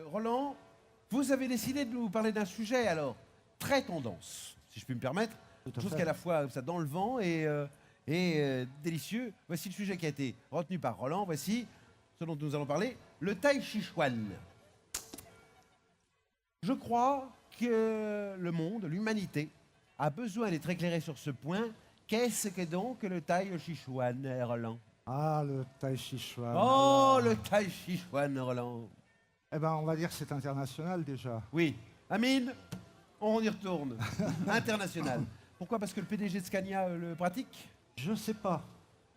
Roland, vous avez décidé de nous parler d'un sujet, alors, très tendance, si je puis me permettre. Tout à Chose fait. qui est à la fois ça, dans le vent et délicieux. Voici le sujet qui a été retenu par Roland. Voici ce dont nous allons parler, le Tai Chi Chuan. Je crois que le monde, l'humanité, a besoin d'être éclairé sur ce point. Qu'est-ce que donc le Tai Chi Chuan, Roland? Ah, le Tai Chi Chuan. Oh, alors. le Tai Chi Chuan, Roland. Eh ben, on va dire que c'est international déjà. Oui. Amine, on y retourne. International. Pourquoi? Parce que le PDG de Scania le pratique? Je sais pas.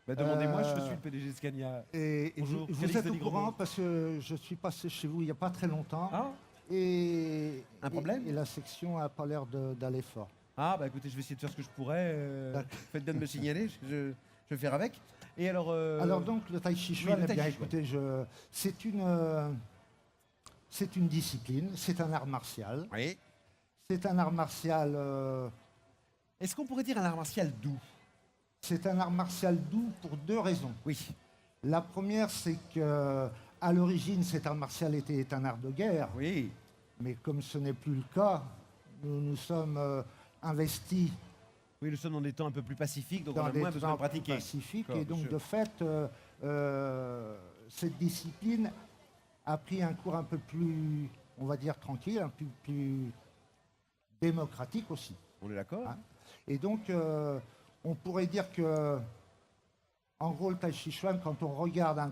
Bah, demandez-moi, je suis le PDG de Scania. Et Bonjour, vous Félix êtes au Denis courant Grosbeau. parce que je suis passé chez vous il n'y a pas très longtemps. Ah, Et, Un problème et la section n'a pas l'air d'aller fort. ah, bah écoutez, je vais essayer de faire ce que je pourrais. D'accord. Faites bien de me signaler, je vais faire avec. Et alors... Alors donc le Tai Chi Chuan, le eh Tai bien Chi Chuan. écoutez, c'est une discipline, c'est un art martial. Oui. C'est un art martial, Est-ce qu'on pourrait dire un art martial doux? c'est un art martial doux pour deux raisons. Oui. La première, c'est que à l'origine, cet art martial était un art de guerre. Oui. Mais comme ce n'est plus le cas, nous nous sommes investis Oui, nous sommes dans des temps un peu plus pacifiques, donc on dans a des moins besoin de temps pratiquer. pacifiques. D'accord, Et donc, monsieur. de fait, cette discipline a pris un cours un peu plus, on va dire, tranquille, un peu plus démocratique aussi. On est d'accord? Hein. Et donc, on pourrait dire que, en gros, le Tai Chi Chuan, quand on regarde un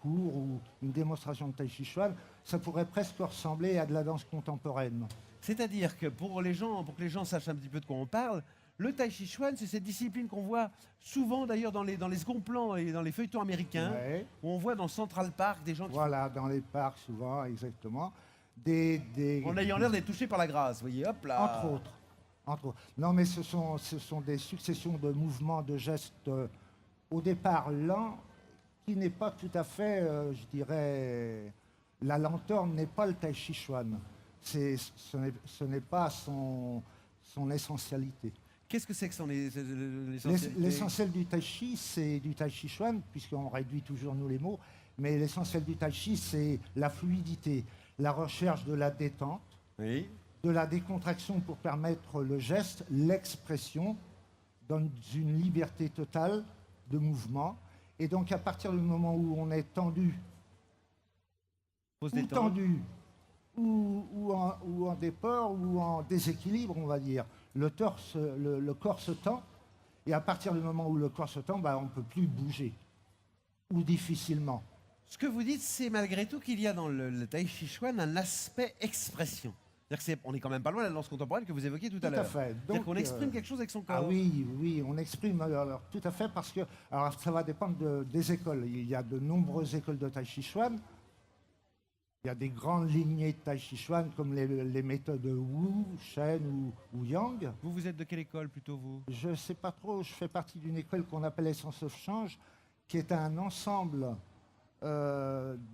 cours ou une démonstration de Tai Chi Chuan, ça pourrait presque ressembler à de la danse contemporaine. C'est-à-dire que pour que les gens sachent un petit peu de quoi on parle, le Tai Chi Chuan, c'est cette discipline qu'on voit souvent d'ailleurs dans les seconds plans et dans les feuilletons américains, Ouais. où on voit dans Central Park des gens qui Voilà, dans les parcs, souvent, exactement. en ayant l'air d'être touchés par la grâce, vous voyez, hop là. Entre autres. Entre autres. Non, mais ce sont des successions de mouvements, de gestes, au départ lents, qui n'est pas tout à fait, je dirais, la lenteur n'est pas le Tai Chi Chuan. Ce n'est pas son essentialité. Qu'est-ce que c'est que l'essentialité? L'essentiel du Tai Chi, c'est du Tai Chi Chuan, puisqu'on réduit toujours nous les mots, mais l'essentiel du Tai Chi, c'est la fluidité, la recherche de la détente, Oui. de la décontraction pour permettre le geste, l'expression, dans une liberté totale de mouvement. Et donc à partir du moment où on est tendu, Faut se ou détendre. tendu, ou en déport, ou en déséquilibre, on va dire, le corps se tend, et à partir du moment où le corps se tend, on ne peut plus bouger, ou difficilement. Ce que vous dites, c'est malgré tout qu'il y a dans le Tai Chi Chuan un aspect expression. C'est-à-dire qu'on est quand même pas loin de la danse contemporaine que vous évoquiez tout à Tout à l'heure. fait. C'est-à-dire Donc, qu'on exprime quelque chose avec son corps. Ah oui, oui, on exprime alors, tout à fait parce que alors ça va dépendre des écoles. Il y a de nombreuses écoles de Tai Chi Chuan. Il y a des grandes lignées de Tai Chi Chuan comme les méthodes Wu, Shen ou Yang. Vous êtes de quelle école plutôt, vous? Je ne sais pas trop, je fais partie d'une école qu'on appelle Essence of Change, qui est un ensemble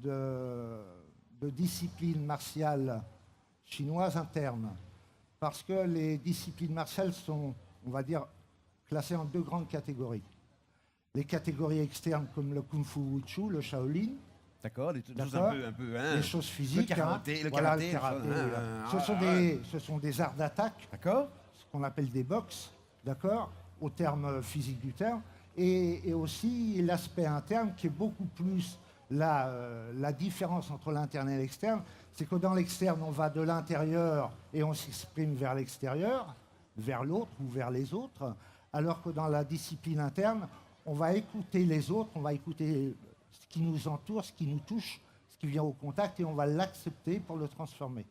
de disciplines martiales chinoises internes. Parce que les disciplines martiales sont, on va dire, classées en deux grandes catégories. Les catégories externes comme le Kung Fu Wushu, le Shaolin, D'accord, des choses D'accord. un peu, hein. les choses physiques. Le karaté, le Voilà, karaté, ce sont des arts d'attaque, D'accord. ce qu'on appelle des box, d'accord, au terme physique du terme, et aussi l'aspect interne qui est beaucoup plus la différence entre l'interne et l'externe, c'est que dans l'externe, on va de l'intérieur et on s'exprime vers l'extérieur, vers l'autre ou vers les autres, alors que dans la discipline interne, on va écouter les autres, on va écouter ce qui nous entoure, ce qui nous touche, ce qui vient au contact, et on va l'accepter pour le transformer.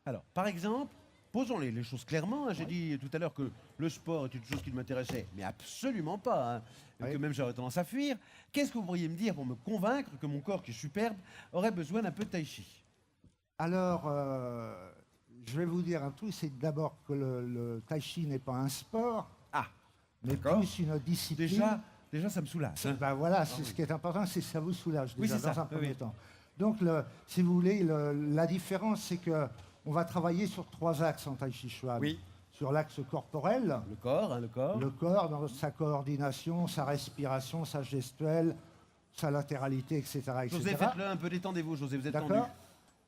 Alors, par exemple, posons les choses clairement. Hein. J'ai dit tout à l'heure que le sport est une chose qui ne m'intéressait, mais absolument pas. Hein. Et Oui. que même j'aurais tendance à fuir. Qu'est-ce que vous pourriez me dire pour me convaincre que mon corps, qui est superbe, aurait besoin d'un peu de tai chi? Alors, je vais vous dire un truc, c'est d'abord que le tai chi n'est pas un sport, Ah, mais d'accord. plus une discipline. Déjà, ça me soulage. Hein. Ben voilà, c'est ce qui est important, c'est que ça vous soulage Oui, déjà c'est ça, dans un oui, premier oui. temps. Donc, si vous voulez, la différence, c'est que on va travailler sur trois axes en Tai Chi Chuan. Oui. Sur l'axe corporel, Le corps, hein, le corps. le corps dans sa coordination, sa respiration, sa gestuelle, sa latéralité, etc. José, etc. faites-le un peu, détendez-vous, José, vous êtes tendu. D'accord.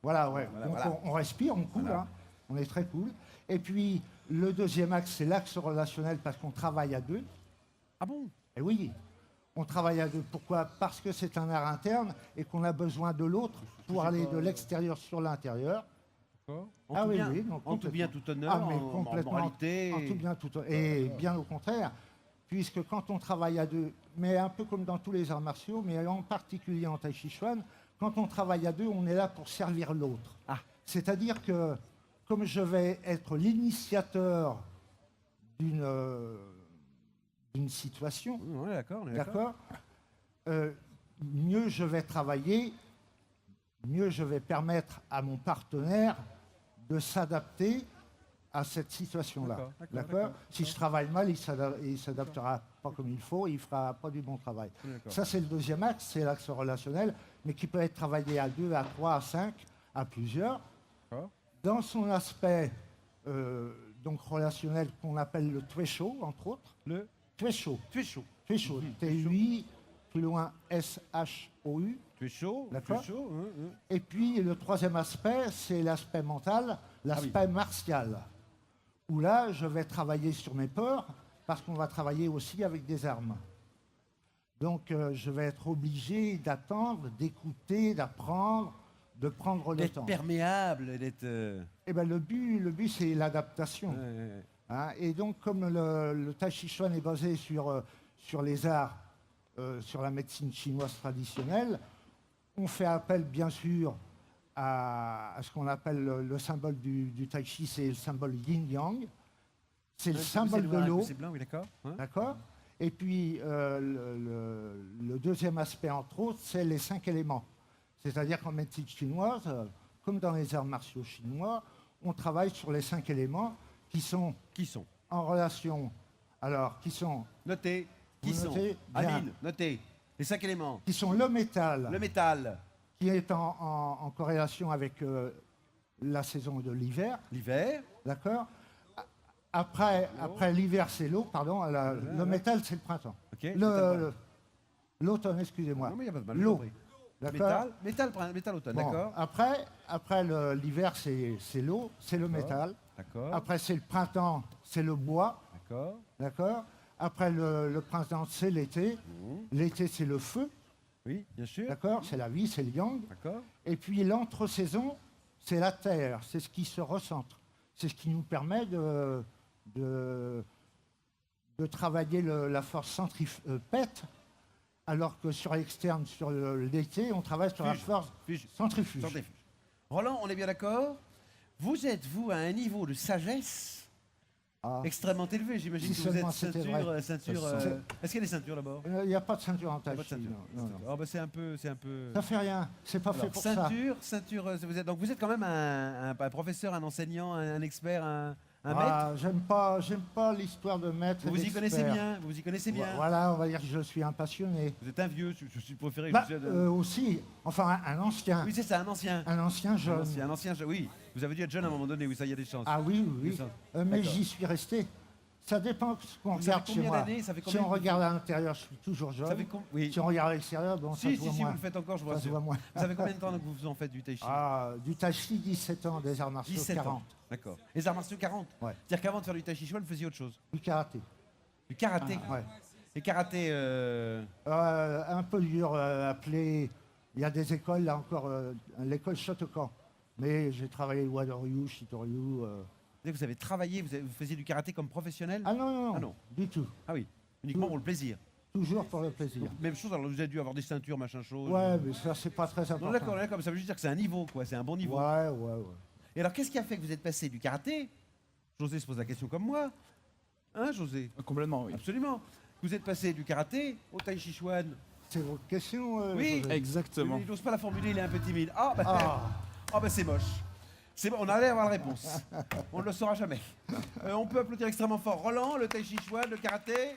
Voilà, ouais. Voilà, Donc voilà. on respire, on coule, Voilà. hein. On est très cool. Et puis le deuxième axe, c'est l'axe relationnel parce qu'on travaille à deux. Ah bon? Et oui, on travaille à deux. Pourquoi? Parce que c'est un art interne et qu'on a besoin de l'autre pour aller de l'extérieur sur l'intérieur. En Ah tout oui, bien, oui, non, en tout bien, complètement. tout honneur, Ah, mais en complètement, moralité. en tout bien, et bien au contraire, puisque quand on travaille à deux, mais un peu comme dans tous les arts martiaux, mais en particulier en Tai Chi Chuan, quand on travaille à deux, on est là pour servir l'autre. Ah. C'est-à-dire que comme je vais être l'initiateur d'une d'une situation, Ouais, d'accord, on est d'accord. d'accord, mieux je vais travailler, mieux je vais permettre à mon partenaire de s'adapter à cette situation-là. D'accord, d'accord, D'accord. d'accord. Si je travaille mal, il ne s'adaptera pas comme il faut, il ne fera pas du bon travail. D'accord. Ça, c'est le deuxième axe, c'est l'axe relationnel, mais qui peut être travaillé à 2, à 3, à 5, à plusieurs. D'accord. Dans son aspect donc relationnel qu'on appelle le Tuesho, entre autres. Le Tuesho. Tu es chaud. Tuesho. T-U-I, plus loin S-H-O-U. Tu es chaud. Tu D'accord. es chaud. Et puis le troisième aspect, c'est l'aspect mental, l'aspect martial. Où là, je vais travailler sur mes peurs, parce qu'on va travailler aussi avec des armes. Donc je vais être obligé d'attendre, d'écouter, d'apprendre, de prendre le D'être temps. perméable, d'être. Eh ben, le but c'est l'adaptation. Hein. Et donc, comme le Tai Chi Chuan est basé sur les arts, sur la médecine chinoise traditionnelle, on fait appel, bien sûr, à ce qu'on appelle le symbole du Tai Chi, c'est le symbole yin-yang. C'est le symbole de l'eau, C'est blanc, oui, d'accord. Hein. d'accord. Et puis, le deuxième aspect, entre autres, c'est les 5 éléments. C'est-à-dire qu'en médecine chinoise, comme dans les arts martiaux chinois, on travaille sur les 5 éléments qui sont Qui sont? en relation, alors qui sont Notez. Qui Vous sont? notez? Bien. Aline, notez. Les 5 éléments. le métal, Le métal, qui est en corrélation avec la saison de l'hiver, l'hiver. d'accord. Après l'hiver, c'est l'eau, pardon. Le métal, c'est le printemps. Ok. métal, L'automne, excusez-moi. Non, mais il n'y a pas de mal. L'eau, j'ai compris. d'accord. Métal, automne, Bon, d'accord. après l'hiver, c'est l'eau, c'est le métal. D'accord. Après, c'est le printemps, c'est le bois, D'accord. d'accord. Après le printemps, c'est l'été. L'été, c'est le feu, Oui, bien sûr. d'accord. C'est la vie, c'est le yang. D'accord. Et puis l'entre-saison, c'est la terre, c'est ce qui se recentre. C'est ce qui nous permet de travailler la force centripète, alors que sur l'externe, sur l'été, on travaille sur la Fuge. force Fuge. centrifuge. Centrifuge. Roland, on est bien d'accord? Vous êtes, vous, à un niveau de sagesse Ah. extrêmement élevé. J'imagine Si que vous êtes seulement c'était vrai. ceinture. Est-ce qu'il y a des ceintures d'abord? Il n'y a pas de ceinture en Il y a Tai pas de Chi, ceinture. non, non. Ah bah c'est un peu. Ça fait rien, c'est pas fait Alors, pour ça. ceinture. Donc vous êtes quand même un professeur, un enseignant, un expert, un maître. Ah, j'aime pas l'histoire de maître. et Vous y connaissez d'expert. bien. Vous y connaissez bien. Voilà, on va dire que je suis un passionné. Vous êtes un vieux. Je suis préféré. Bah, je suis aussi, enfin un ancien. Oui, c'est ça, un ancien. Un ancien jeune. Un ancien. Oui. Vous avez dû être jeune à un moment donné. Oui, ça y a des chances. Ah oui, oui. C'est ça. Mais D'accord. j'y suis resté. Ça dépend de ce qu'on Vous regarde avez chez combien moi. d'années? Ça fait Si combien on regarde à l'intérieur, je suis toujours Ça jeune. fait oui. Si on regarde à l'extérieur, bon, ça Si, se voit vous moins. le faites encore, je vous Ça se rassure. voit moins. Vous avez combien de temps que vous en faites du tai chi? Ah, du Tai Chi, 17 ans, des arts martiaux, 17 40. ans. D'accord. Les arts martiaux 40. Ouais. C'est-à-dire qu'avant de faire du tai chi chuan, vous faisiez autre chose. Du karaté. Du karaté. Ouais. Et karaté. Un peu dur à appeler. Il y a des écoles, là encore, l'école Shotokan. Mais j'ai travaillé Wado-ryu, Shito-ryu. Vous avez travaillé, vous faisiez du karaté comme professionnel? Ah non, non, Ah non. du tout. Ah oui. Uniquement pour le plaisir. Toujours pour le plaisir. Donc, même chose, alors vous avez dû avoir des ceintures, machin chose. Ouais, mais ça, c'est pas très important. Non, d'accord, mais ça veut juste dire que c'est un niveau, quoi. C'est un bon niveau. Ouais, ouais, ouais. Et alors, qu'est-ce qui a fait que vous êtes passé du karaté? José se pose la question comme moi. Hein, José? Complètement, oui. Absolument. Vous êtes passé du karaté au tai chi chuan. C'est votre question Oui. José Exactement. Il n'ose pas la formuler, il est un peu timide. Ah, bah, Ah, c'est moche. On allait avoir la réponse. On ne le saura jamais. On peut applaudir extrêmement fort. Roland, le tai chi chuan, le karaté.